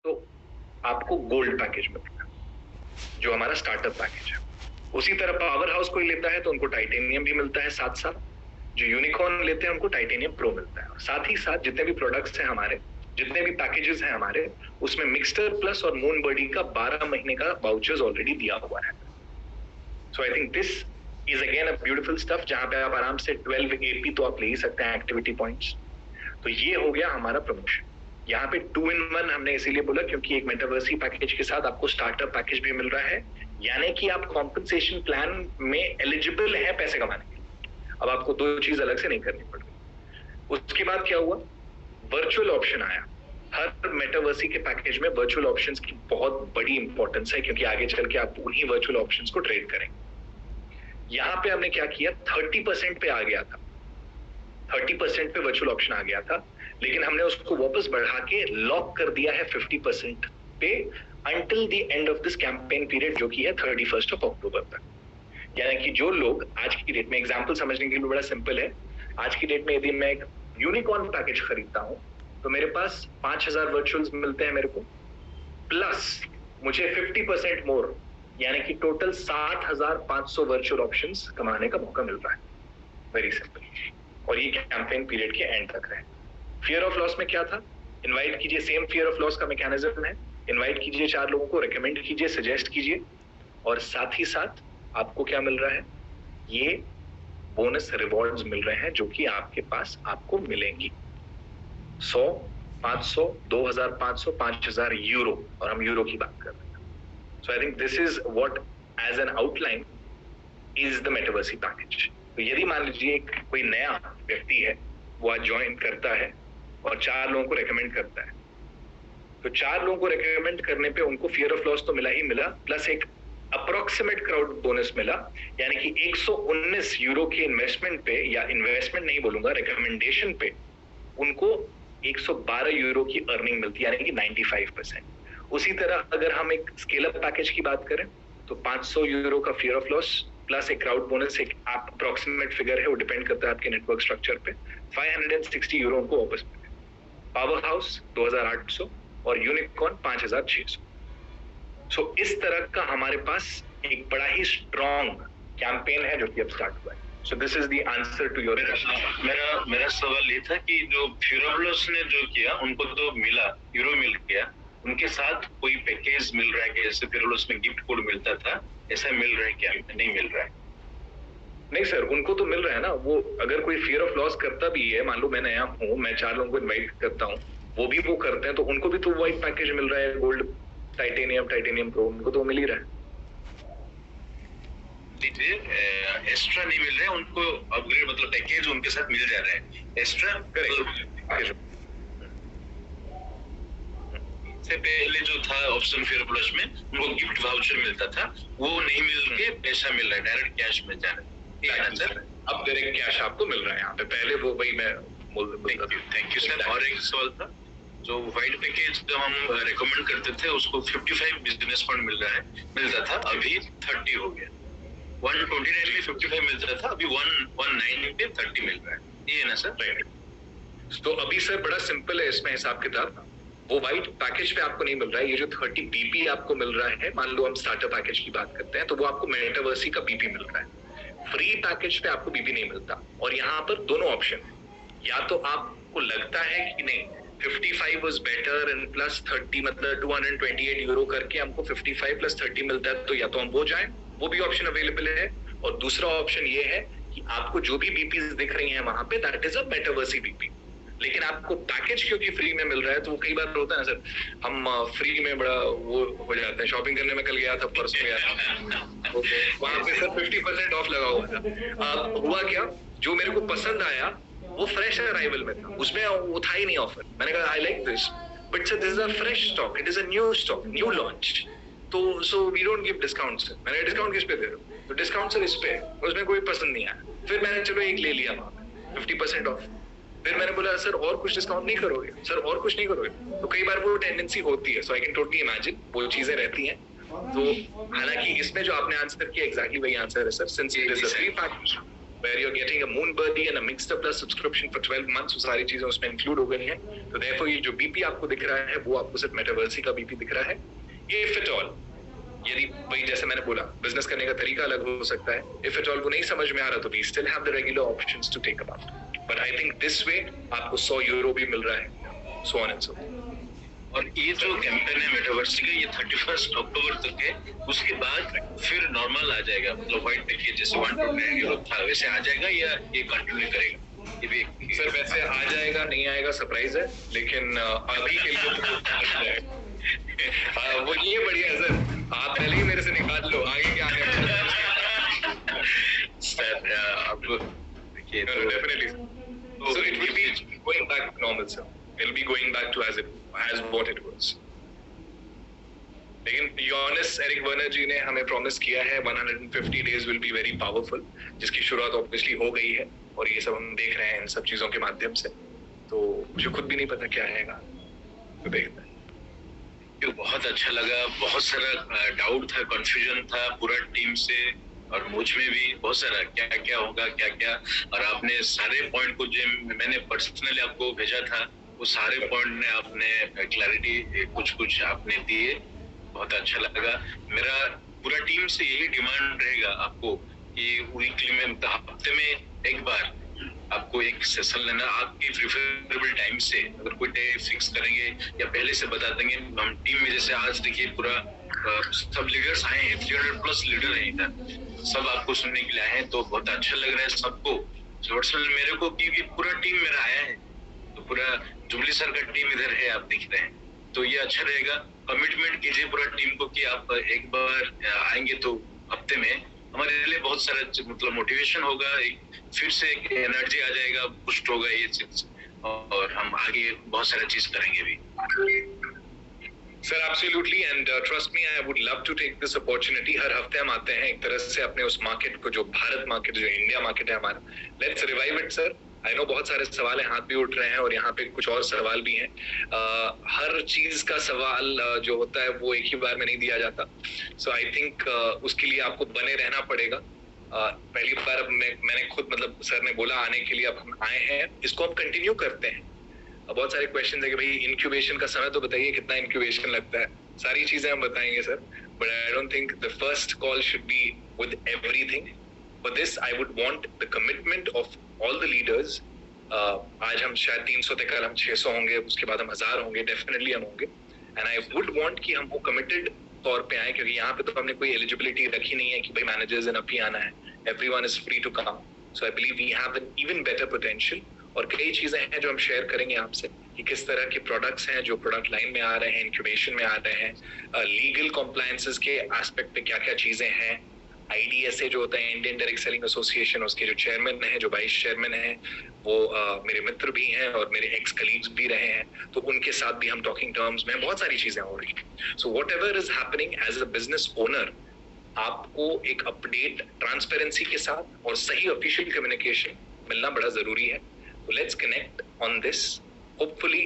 तो आपको gold package मिलता है, जो हमारा स्टार्टअप पैकेज है। उसी तरह पावर हाउस कोई लेता है तो उनको टाइटेनियम भी मिलता है साथ साथ। जो यूनिकॉर्न लेते हैं उनको टाइटेनियम प्रो मिलता है। साथ ही साथ जितने भी प्रोडक्ट्स हैं हमारे, जितने भी पैकेजेस हैं हमारे, उसमें मिक्सटर प्लस और मून बर्डी का 12 महीने का वाउचर्स ऑलरेडी दिया हुआ है। So I think this is again a beautiful stuff, जहां पे आप आराम से 12 एपी तो आप ले ही सकते हैं एक्टिविटी पॉइंट्स। तो ये हो गया हमारा प्रमोशन। यहाँ पे 2 in 1 हमने इसीलिए बोला क्योंकि एक मेटावर्सी पैकेज के साथ आपको स्टार्टअप पैकेज भी मिल रहा है, यानी कि आप कॉम्पनसेशन प्लान में एलिजिबल है पैसे कमाने के लिए। अब आपको दो चीज अलग से नहीं करनी पड़ रही। उसके बाद क्या हुआ, वर्चुअल ऑप्शन आया। हर मेटावर्सी के पैकेज में वर्चुअल ऑप्शंस की बहुत बड़ी इंपॉर्टेंस है, क्योंकि आगे चल के आप उन्हीं वर्चुअल ऑप्शंस को ट्रेड करेंगे। यहाँ पे हमने क्या किया, 30% पे आ गया था, 30% पे वर्चुअल ऑप्शन आ गया था, लेकिन हमने उसको वापस बढ़ा के लॉक कर दिया है 50% पे until the end of this campaign period, जो कि है 31 अक्टूबर तक। यानी कि जो लोग आज की डेट में, एग्जांपल समझने के लिए बड़ा सिंपल है, आज की डेट में यदि मैं एक यूनिकॉर्न पैकेज खरीदता हूं तो मेरे पास 5000 वर्चुअल्स मिलते हैं मेरे को, प्लस मुझे 50% मोर यानी कि टोटल 7500 वर्चुअल ऑप्शंस कमाने का मौका मिल रहा है। Very simple. और ये कैंपेन पीरियड के एंड तक रहे। फियर ऑफ लॉस में क्या था, इनवाइट कीजिए, सेम फियर ऑफ लॉस का मैकेनिज्म है, इनवाइट कीजिए 4 लोगों को, रिकमेंड कीजिए, सजेस्ट कीजिए, और साथ ही साथ आपको क्या मिल रहा है, ये बोनस रिवॉर्ड्स मिल रहे हैं जो कि आपके पास आपको मिलेंगी 100, 500, 2500, 5000 यूरो, और हम यूरो की बात कर रहे हैं। So I think this is what as an outline is the metaverse package. तो यदि मान लीजिए कोई नया व्यक्ति है, वो आज ज्वाइन करता है और 4 लोगों को रेकमेंड करता है, तो 4 लोगों को रेकमेंड करने पे उनको फियर ऑफ लॉस तो मिला ही मिला, प्लस एक अप्रोक्सीमेट क्राउड बोनस मिला, यानी कि 119 यूरो के इन्वेस्टमेंट पे, या इन्वेस्टमेंट नहीं बोलूंगा, रिकमेंडेशन पे उनको 112 यूरो की अर्निंग मिलती है, यानी कि 95%। उसी तरह अगर हम एक स्केल अप पैकेज की बात करें तो 500 यूरो का फियर ऑफ लॉस प्लस एक क्राउड बोनस, एक अप्रोक्सीमेट फिगर है, वो डिपेंड करता है आपके नेटवर्क स्ट्रक्चर पे, 560 यूरो उनको वापस मिले। पावर हाउस 2800 और यूनिकॉर्न 5600। सो इस तरह का हमारे पास एक बड़ा ही स्ट्रॉन्ग कैंपेन है जो कि अब स्टार्ट हुआ है। So this is the answer to your question. मेरा सवाल ये था कि जो फियर ऑफ लॉस ने जो किया, उनको तो मिला, यूरो मिल गया, उनके साथ कोई पैकेज मिल रहा है कि जैसे फियर ऑफ लॉस में गिफ्ट कोड मिलता था, ऐसा मिल रहा है क्या? नहीं मिल रहा है। नहीं सर, उनको तो मिल रहा है ना। वो अगर कोई फियर ऑफ लॉस करता भी है, मान लो मैं नया हूँ, मैं 4 लोगों को इनवाइट करता हूँ, वो भी वो करते हैं, तो उनको भी तो वाइट पैकेज मिल रहा है, गोल्ड, टाइटेनियम प्रो, उनको तो मिल ही रहा है। एक्स्ट्रा नहीं मिल रहा है उनको, अपग्रेड मतलब पैकेज उनके साथ मिल जा रहा है एक्स्ट्रा। से पहले जो था ऑप्शन फियर ऑफ लॉस में, उनको गिफ्ट वाउचर मिलता था, वो नहीं मिल के पैसा मिल रहा है, डायरेक्ट कैश मिल जा रहा है। अब डायरेक्ट कैश आपको मिल रहा है यहाँ पे, पहले वो वही मैं थैंक यू सर। और एक सवाल था, जो वाइट पैकेज जो हम रेकमेंड करते थे उसको 55 बिजनेस पॉइंट मिलता था, अभी 30 हो गया। 129 में 55 मिलता था, अभी 119 पे 30 मिल रहा है, ये है ना सर? तो अभी सर बड़ा सिंपल है इसमें हिसाब किताब। वो वाइट पैकेज पे आपको नहीं मिल रहा है, ये जो 30 बीपी आपको मिल रहा है, मान लो हम स्टार्टअप पैकेज की बात करते हैं, तो वो आपको मेटावर्सी का बीपी मिल रहा है। फ्री पैकेज पे आपको बीपी नहीं मिलता। और यहाँ पर दोनों ऑप्शन है, या तो आपको लगता है कि नहीं 55 was better and plus 30 मतलब 228 यूरो करके हमको 55 plus 30 मिलता है, तो या तो हम वो जाएं, वो भी ऑप्शन अवेलेबल है। और दूसरा ऑप्शन ये है कि आपको जो भी बीपी दिख रही हैं वहां पे, दैट इज अ मेटावर्सी बीपी, लेकिन आपको पैकेज क्योंकि फ्री में मिल रहा है, तो वो कई बार होता है ना सर, हम फ्री में बड़ा वो हो जाता है। शॉपिंग करने में कल गया था, परसों गया था, वहां पे सर 50% ऑफ लगा हुआ था। अब हुआ क्या, जो मेरे को पसंद आया वो फ्रेश अराइवल में था, उसमें वो था ही नहीं ऑफर। मैंने कहा I like this, but sir this is a fresh stock, it is a new stock, new launch, तो so we don't give discount sir. मैंने डिस्काउंट किस पे दे रहा हूँ, तो डिस्काउंट सर इस पे, उसमें कोई पसंद नहीं आया। फिर मैंने चलो एक ले लिया वहां पे 50% ऑफ। फिर मैंने बोला सर और कुछ डिस्काउंट नहीं करोगे, सर और कुछ नहीं करोगे, तो कई बार वो टेंडेंसी होती है। So I can totally imagine वो चीजें रहती हैं। तो हालांकि इसमें जो आपने आंसर किया एग्जैक्टली वही आंसर है sir, since it is a free package, where you're getting a Moonbirdy and a Mixer Plus subscription for 12 months, वो सारी चीजें उसमें इंक्लूड हो गई हैं. तो therefore ये जो बीपी आपको दिख रहा है वो आपको सिर्फ मेटावर्सी का बीपी दिख रहा है. If at all, यदि वही जैसे मैंने बोला बिजनेस करने का तरीका अलग हो सकता है. If at all वो नहीं समझ में आ रहा तो we still have the regular options to take about. But I think this way आपको 100 यूरो भी मिल रहा है, so on and so forth. और ये जो कैंपेन है मेटावर्सी का, ये 31 अक्टूबर तक है. उसके बाद फिर नॉर्मल आ जाएगा, मतलब व्हाइट पैकेज जैसे 129 यूरो था वैसे आ जाएगा, या ये कंटिन्यू करेगा? ये भी सर वैसे आ जाएगा नहीं आएगा सरप्राइज है, लेकिन अभी के लिए वो ये बढ़िया है सर, आप पहले ही मेरे से निकाल लो आगे क्या है. सर अब देखिए तो definitely so it will be going back to normal sir. It'll be going back to as what it was. लेकिन योनेस एरिक वर्नर जी ने हमें प्रॉमिस किया है 150 days will be very powerful, जिसकी शुरुआत ऑब्वियसली हो गई है और ये सब हम देख रहे हैं इन सब चीजों के माध्यम से. तो मुझे खुद भी नहीं पता क्या आएगा, तो देखते हैं. बहुत अच्छा लगा. बहुत सारा डाउट था, कंफ्यूजन था पूरा टीम से और मुझ में भी बहुत सारा क्या क्या होगा क्या क्या, और आपने सारे पॉइंट को जो मैंने पर्सनली आपको भेजा था वो सारे पॉइंट ने आपने क्लैरिटी कुछ आपने दिए. बहुत अच्छा लगा. मेरा पूरा टीम से यही डिमांड रहेगा आपको कि वीकली में मतलब हफ्ते में एक बार आपको एक सेशन लेना, आपकी प्रिफरेबल टाइम से. अगर कोई डे फिक्स करेंगे या पहले से बता देंगे हम टीम में, जैसे आज देखिए पूरा सब लीडर्स आए हैं, 300+ लीडर हैं इधर, सब आपको सुनने के लिए आए हैं. तो बहुत अच्छा लग रहा है सबको, पर्सनल मेरे को, क्योंकि पूरा टीम मेरा आया है. तो पूरा जुबली सर का टीम इधर है, आप दिख रहे हैं. तो ये अच्छा रहेगा. कमिटमेंट कीजिए पूरा टीम को कि आप एक बार आएंगे तो हफ्ते में हमारे लिए बहुत सारा मतलब मोटिवेशन होगा, एक फिर से एक एनर्जी आ जाएगा, पुष्ट होगा ये चीज, और हम आगे बहुत सारा चीज करेंगे भी. Sir absolutely, and trust me I would love to take this opportunity. हर हफ्ते हम आते हैं एक तरह से अपने उस मार्केट को, जो भारत मार्केट, जो इंडिया मार्केट है हमारा, let's revive it sir. I know बहुत सारे सवाल हैं, हाथ भी उठ रहे हैं और यहाँ पे कुछ और सवाल भी हैं. हर चीज का सवाल जो होता है वो एक ही बार में नहीं दिया जाता. सो आई थिंक उसके लिए आपको बने रहना पड़ेगा. पहली बार मैंने खुद मतलब सर ने बोला आने के लिए, अब हम आए हैं, इसको हम कंटिन्यू करते हैं. बहुत सारे क्वेश्चन है कि भाई इंक्यूबेशन का समय तो बताइए, कितना इंक्यूबेशन लगता है. सारी चीजें हम बताएंगे sir, but I don't think the first call should be with everything. For this I would want the commitment of all the leaders. आज हम शायद 300 थे, कल हम 600 होंगे, उसके बाद हम 1000 होंगे, डेफिनेटली हम होंगे. एंड आई वुड वांट कि हम वो कमिटेड तौर पे आए, क्योंकि यहाँ पे तो हमने कोई एलिजिबिलिटी रखी नहीं है कि भाई मैनेजर्स एंड अप ही आना है. Everyone is free to come. So I believe we have an even better potential. और कई चीजें हैं जो हम शेयर करेंगे आपसे कि किस तरह के प्रोडक्ट्स हैं जो प्रोडक्ट लाइन में आ रहे हैं, इंक्यूबेशन में आ रहे हैं, लीगल कॉम्प्लायंसेस के एस्पेक्ट पे क्या क्या चीजें हैं. IDSA जो होता है, इंडियन डायरेक्ट सेलिंग एसोसिएशन, उसके जो चेयरमैन हैं, जो वाइस चेयरमैन हैं, वो मेरे मित्र भी हैं और मेरे एक्स कलीग्स भी रहे हैं, तो उनके साथ भी हम टॉकिंग टर्म्स में, बहुत सारी चीजें हो रही हैं. So whatever is happening as a business owner, आपको एक अपडेट ट्रांसपेरेंसी के साथ और सही ऑफिशियल कम्युनिकेशन मिलना बड़ा जरूरी है. So let's connect on this. Hopefully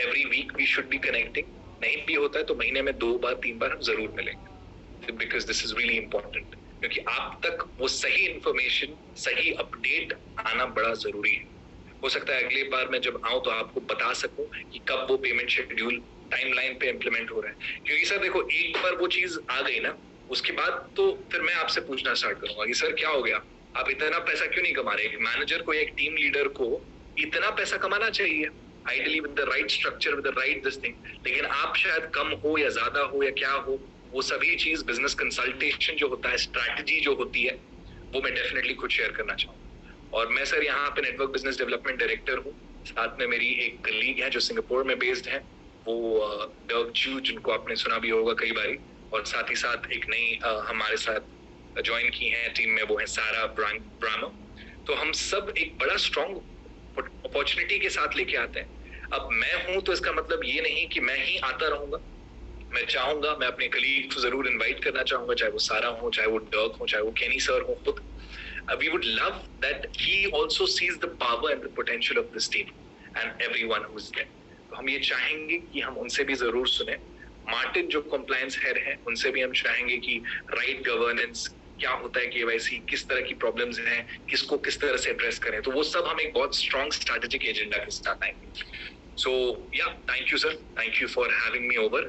every week we should be connecting. नहीं भी होता है तो महीने में 2 बार 3 बार हम जरूर मिलेंगे, because this is really important. क्योंकि आप तक वो सही इंफॉर्मेशन, सही अपडेट आना बड़ा जरूरी है. हो सकता है अगली बार मैं जब आऊं तो आपको बता सकूं कि कब वो पेमेंट शेड्यूल टाइमलाइन पे इम्प्लीमेंट हो रहा है. क्योंकि सर देखो, एक बार वो चीज आ गई ना, उसके बाद तो फिर मैं आपसे पूछना स्टार्ट करूंगा कि सर क्या हो गया, आप इतना पैसा क्यों नहीं कमा रहे. एक मैनेजर को, एक टीम लीडर को इतना पैसा कमाना चाहिए ideally with the right structure, with the right this thing. लेकिन आप शायद कम हो या ज्यादा हो या क्या हो, वो सभी चीज बिजनेस कंसल्टेशन जो होता है, स्ट्रैटेजी जो होती है, वो मैं डेफिनेटली खुद शेयर करना चाहूँगा. और मैं सर यहाँ पे नेटवर्क बिजनेस डेवलपमेंट डायरेक्टर हूँ. साथ में मेरी एक कलीग है जो सिंगापुर में बेस्ड है, वो डर्क चू, जिनको आपने सुना भी होगा कई बारी. और साथ ही साथ एक नई हमारे साथ ज्वाइन की है टीम में, वो है सारा ब्रामो. तो हम सब एक बड़ा स्ट्रॉन्ग अपॉर्चुनिटी के साथ लेके आते हैं. अब मैं हूं तो इसका मतलब ये नहीं कि मैं ही आता रहूंगा. मैं चाहूंगा, मैं अपने कलीग को जरूर इनवाइट करना चाहूंगा, चाहे वो सारा हो, चाहे वो डर्क हो, चाहे वो केनी सर हो खुद. We would love that he also sees the power and the potential of this team and everyone who is there. तो हम ये चाहेंगे कि हम उनसे भी जरूर सुने. मार्टिन जो कंप्लायंस हेड है, उनसे भी हम चाहेंगे कि राइट गवर्नेंस, क्या होता है केवाईसी, किस तरह की प्रॉब्लम्स हैं, किसको किस तरह से एड्रेस करें, तो वो सब हम एक बहुत स्ट्रॉन्ग स्ट्रैटेजिक एजेंडा के साथ आएंगे. So yeah, thank you sir, thank you for having me over.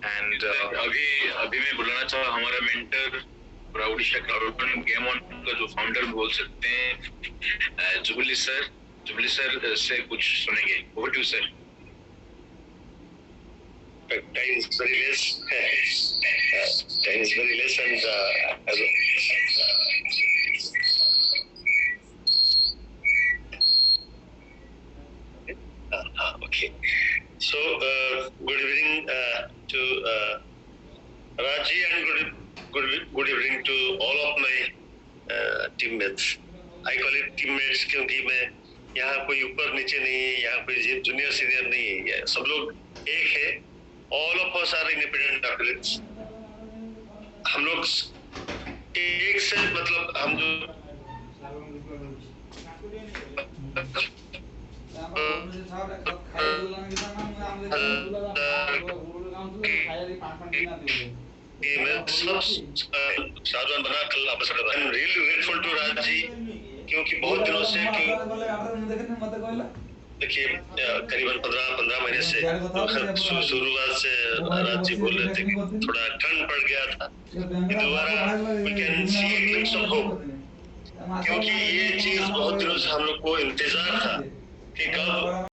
And अभी मैं बुलाना चाहा हमारा mentor Orissa cloud game on का जो फाउंडर बोल सकते हैं जुबली सर से कुछ सुनेंगे. Over to sir. Time is very less. Time is very less, and okay. So good evening to Raji, and good evening to all of my teammates. I call it teammates क्योंकि मैं यहाँ कोई ऊपर नीचे नहीं है, यहाँ कोई जूनियर सीनियर नहीं है, सब लोग एक है. All of us are independent athletes. हम लोग एक से मतलब हम जो साधन बना कल आपस में. I'm really grateful to राजी क्योंकि बहुत दिनों से देखिए करीबन 15 महीने से शुरुआत से राजी बोल रहे थे कि थोड़ा ठंड पड़ गया था, दोबारा we can see a glimpse of hope, क्योंकि ये चीज बहुत दिनों से हम लोग को इंतजार था कि कब